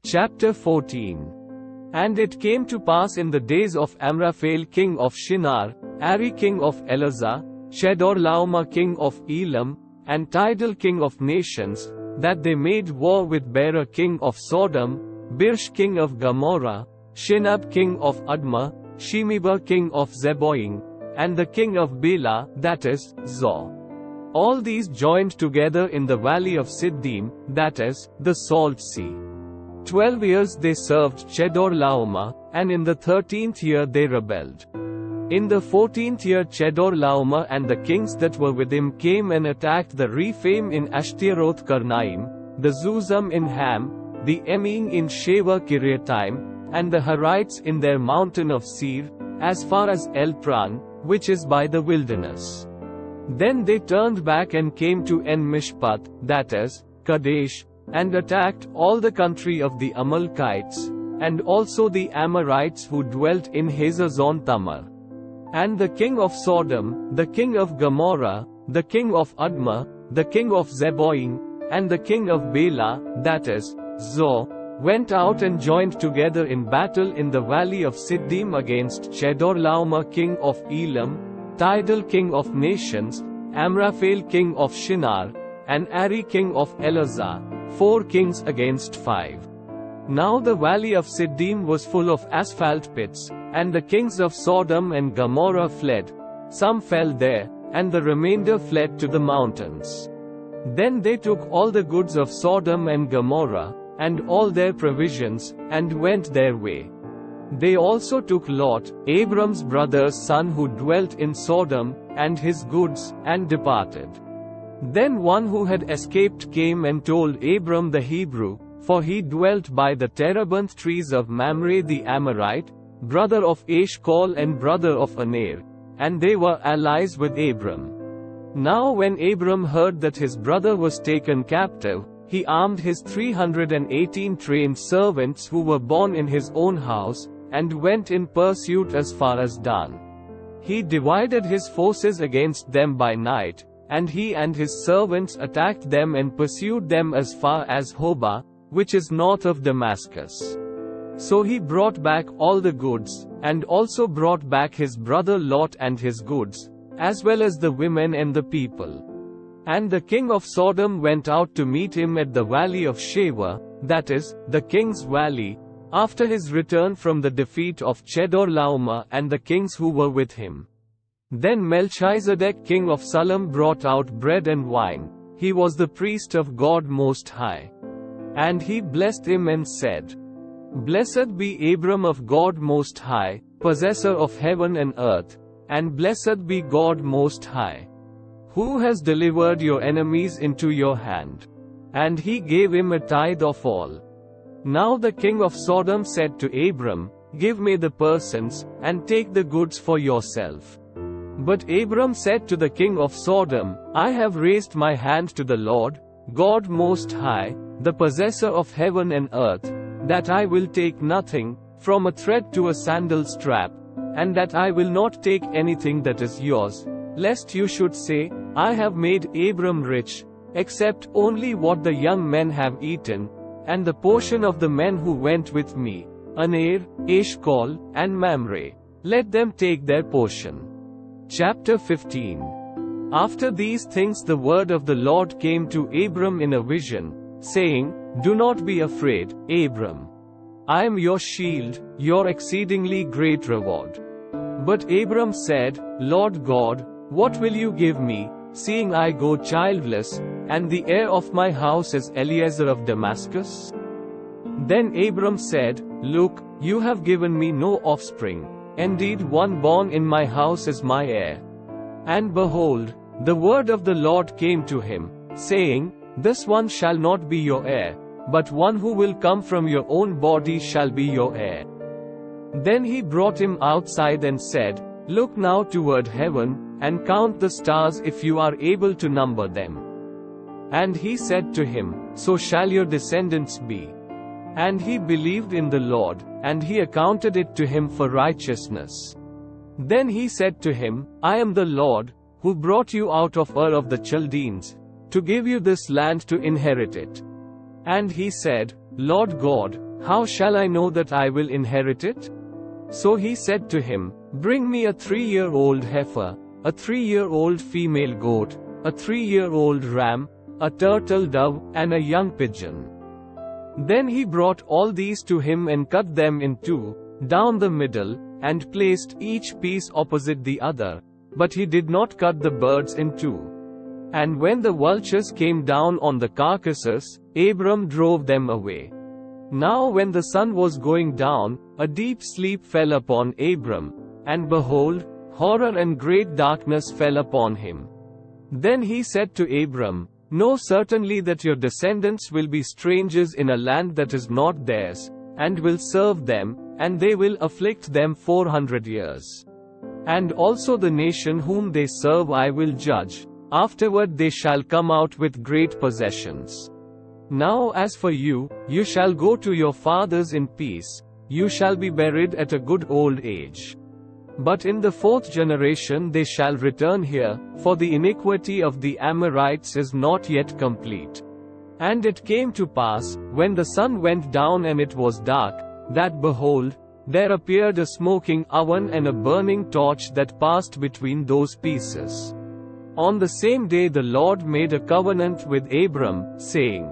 Chapter 14. And it came to pass in the days of Amraphel king of Shinar, Ari king of Elazar, Chedorlaomer king of Elam, and Tidal king of nations, that they made war with Bera king of Sodom, Birsh king of Gomorrah, Shinab king of Admah, Shemeber king of Zeboim, and the king of Bela, that is, Zor. All these joined together in the valley of Siddim, that is, the Salt Sea. 12 years they served Chedorlaomer, and in the 13th year they rebelled. In the 14th year Chedorlaomer and the kings that were with him came and attacked the Rephaim in Ashtaroth Karnaim, the Zuzam in Ham, the Emim in Sheva Kiriataim, and the Harites in their mountain of Seir, as far as Elpran, which is by the wilderness. Then they turned back and came to En-Mishpat, that is, Kadesh, and attacked all the country of the Amalekites, and also the Amorites who dwelt in Hazazon Tamar. And the king of Sodom, the king of Gomorrah, the king of Admah, the king of Zeboim, and the king of Bela, that is, Zor, went out and joined together in battle in the valley of Siddim against Chedorlaomer king of Elam, Tidal king of nations, Amraphel king of Shinar, and Ari king of Elazar, 4 kings against 5. Now the valley of Siddim was full of asphalt pits, and the kings of Sodom and Gomorrah fled. Some fell there, and the remainder fled to the mountains. Then they took all the goods of Sodom and Gomorrah, and all their provisions, and went their way. They also took Lot, Abram's brother's son who dwelt in Sodom, and his goods, and departed. Then one who had escaped came and told Abram the Hebrew, for he dwelt by the terebinth trees of Mamre the Amorite, brother of Eshcol and brother of Aner, and they were allies with Abram. Now when Abram heard that his brother was taken captive, he armed his 318 trained servants who were born in his own house, and went in pursuit as far as Dan. He divided his forces against them by night, and he and his servants attacked them and pursued them as far as Hobah, which is north of Damascus. So he brought back all the goods, and also brought back his brother Lot and his goods, as well as the women and the people. And the king of Sodom went out to meet him at the valley of Sheva, that is, the king's valley, after his return from the defeat of Chedorlaomer and the kings who were with him. Then Melchizedek king of Salem brought out bread and wine. He was the priest of God Most High. And he blessed him and said, Blessed be Abram of God Most High, possessor of heaven and earth, and blessed be God Most High, who has delivered your enemies into your hand. And he gave him a tithe of all. Now the king of Sodom said to Abram, Give me the persons, and take the goods for yourself. But Abram said to the king of Sodom, I have raised my hand to the Lord, God Most High, the possessor of heaven and earth, that I will take nothing, from a thread to a sandal strap, and that I will not take anything that is yours, lest you should say, I have made Abram rich, except only what the young men have eaten, and the portion of the men who went with me, Aner, Eshcol, and Mamre. Let them take their portion. Chapter 15. After these things the word of the Lord came to Abram in a vision, saying, Do not be afraid, Abram. I am your shield, your exceedingly great reward. But Abram said, Lord God, what will you give me, seeing I go childless, and the heir of my house is Eliezer of Damascus? Then Abram said, Look, you have given me no offspring. Indeed, one born in my house is my heir. And behold, the word of the Lord came to him, saying, This one shall not be your heir, but one who will come from your own body shall be your heir. Then he brought him outside and said, Look now toward heaven, and count the stars if you are able to number them. And he said to him, So shall your descendants be. And he believed in the Lord, and he accounted it to him for righteousness. Then he said to him, I am the Lord, who brought you out of Ur of the Chaldeans, to give you this land to inherit it. And he said, Lord God, how shall I know that I will inherit it? So he said to him, Bring me a 3-year-old heifer, a 3-year-old female goat, a 3-year-old ram, a turtle dove, and a young pigeon. Then he brought all these to him and cut them in two, down the middle, and placed each piece opposite the other. But he did not cut the birds in two. And when the vultures came down on the carcasses, Abram drove them away. Now when the sun was going down, a deep sleep fell upon Abram, and behold, horror and great darkness fell upon him. Then he said to Abram, Know certainly that your descendants will be strangers in a land that is not theirs, and will serve them, and they will afflict them 400 years. And also the nation whom they serve I will judge, afterward they shall come out with great possessions. Now as for you, you shall go to your fathers in peace, you shall be buried at a good old age. But in the 4th generation they shall return here, for the iniquity of the Amorites is not yet complete. And it came to pass, when the sun went down and it was dark, that behold, there appeared a smoking oven and a burning torch that passed between those pieces. On the same day the Lord made a covenant with Abram, saying,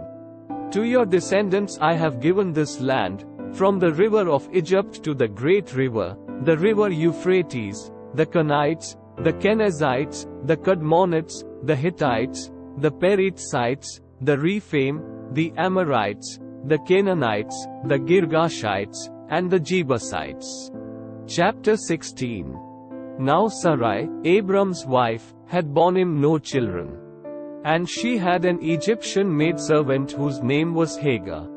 To your descendants I have given this land, from the river of Egypt to the great river, the river Euphrates, the Canaanites, the Kenizzites, the Kadmonites, the Hittites, the Perizzites, the Rephaim, the Amorites, the Canaanites, the Girgashites, and the Jebusites. Chapter 16. Now Sarai, Abram's wife, had borne him no children. And she had an Egyptian maidservant whose name was Hagar.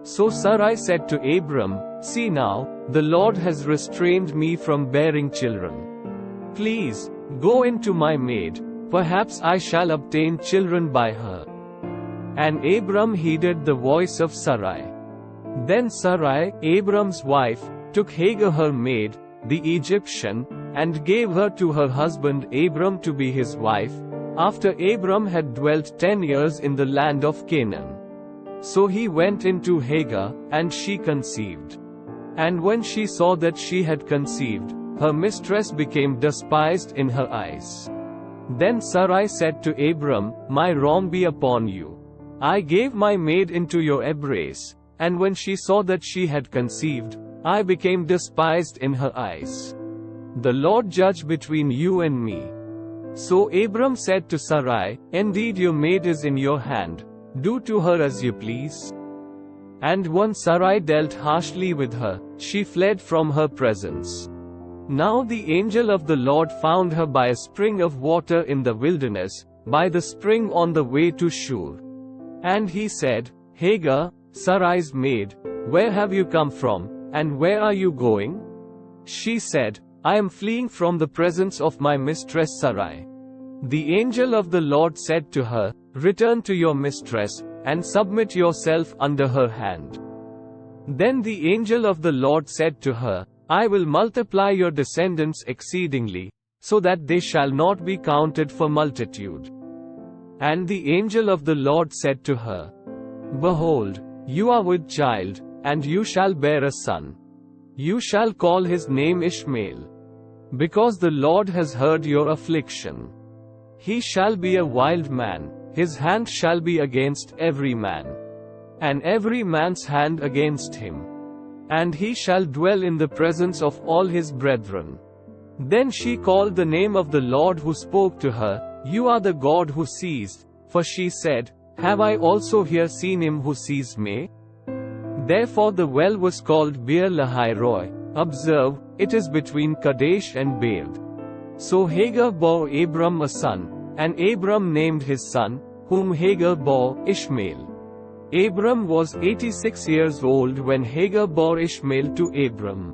So Sarai said to Abram, See now, the Lord has restrained me from bearing children. Please, go in to my maid, perhaps I shall obtain children by her. And Abram heeded the voice of Sarai. Then Sarai, Abram's wife, took Hagar her maid, the Egyptian, and gave her to her husband Abram to be his wife, after Abram had dwelt 10 years in the land of Canaan. So he went into Hagar, and she conceived. And when she saw that she had conceived, her mistress became despised in her eyes. Then Sarai said to Abram, My wrong be upon you. I gave my maid into your embrace, and when she saw that she had conceived, I became despised in her eyes. The Lord judge between you and me. So Abram said to Sarai, Indeed your maid is in your hand, do to her as you please. And when Sarai dealt harshly with her, she fled from her presence. Now the angel of the Lord found her by a spring of water in the wilderness, by the spring on the way to Shur. And he said, Hagar, Sarai's maid, where have you come from, and where are you going? She said, I am fleeing from the presence of my mistress Sarai. The angel of the Lord said to her, Return to your mistress, and submit yourself under her hand. Then the angel of the Lord said to her, I will multiply your descendants exceedingly, so that they shall not be counted for multitude. And the angel of the Lord said to her, Behold, you are with child, and you shall bear a son. You shall call his name Ishmael. Because the Lord has heard your affliction. He shall be a wild man, his hand shall be against every man, and every man's hand against him. And he shall dwell in the presence of all his brethren. Then she called the name of the Lord who spoke to her, You are the God who sees, for she said, Have I also here seen him who sees me? Therefore the well was called Beer Lahai-roi. Observe, it is between Kadesh and Bered. So Hagar bore Abram a son, and Abram named his son, whom Hagar bore, Ishmael. Abram was 86 years old when Hagar bore Ishmael to Abram.